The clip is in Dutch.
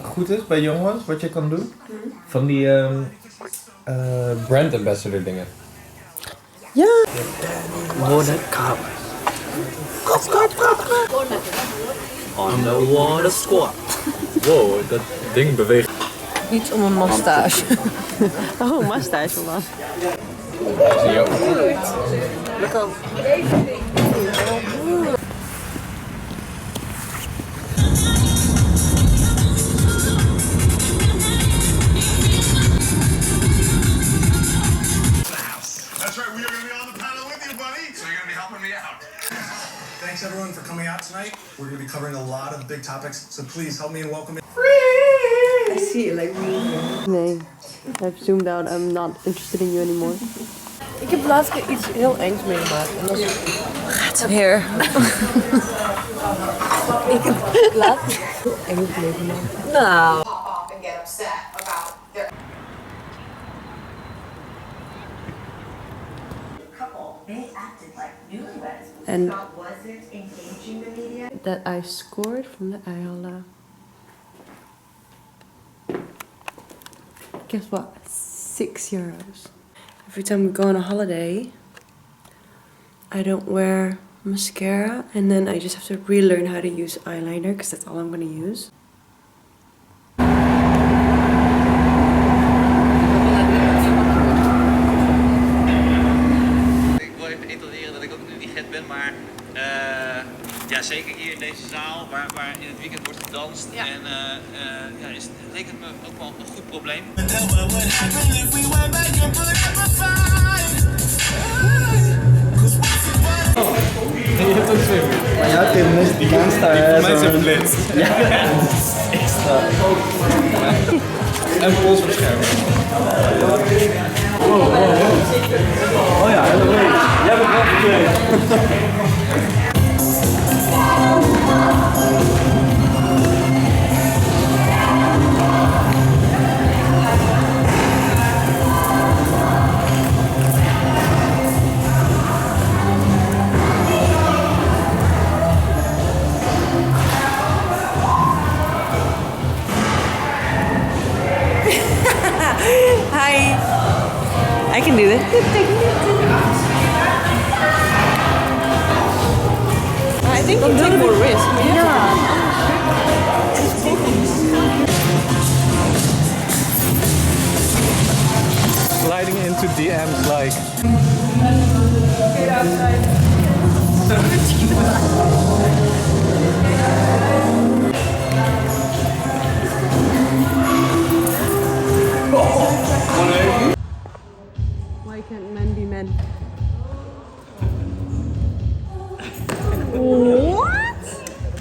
Goed is bij jongens, wat je kan doen? Van die brand ambassador dingen. Ja. Watercup. On the water squat. Wow, dat ding beweegt. Iets om een moustache. Oh, moustache man. Zie je ook. Lekker. Thanks everyone for coming out tonight. We're going to be covering a lot of big topics, so please help me in welcoming. I see it like nee, I've zoomed out. I'm not interested in you anymore. Ik heb laatst keer iets heel engs meegemaakt. En dat is... Gaat weer. Ik heb laatst heel engs meegemaakt. Nou. And that I scored from the Ayala. Guess what? €6. Every time we go on a holiday, I don't wear mascara, and then I just have to relearn how to use eyeliner because that's all I'm going to use. Ja, zeker hier in deze zaal, waar in het weekend wordt gedanst. Ja. En ja, het lijkt me ook wel een goed probleem. Je hebt ook zwemmen. Ja, Tim, die gangster. Voor mij is het lid. Ja, extra. En polsbescherming. Oh ja, heel leuk. Jij bent wel verkleed. Hi. I can do this. I think you take more risk. Yeah. Sliding into DMs like. Get outside. Why can't men be men?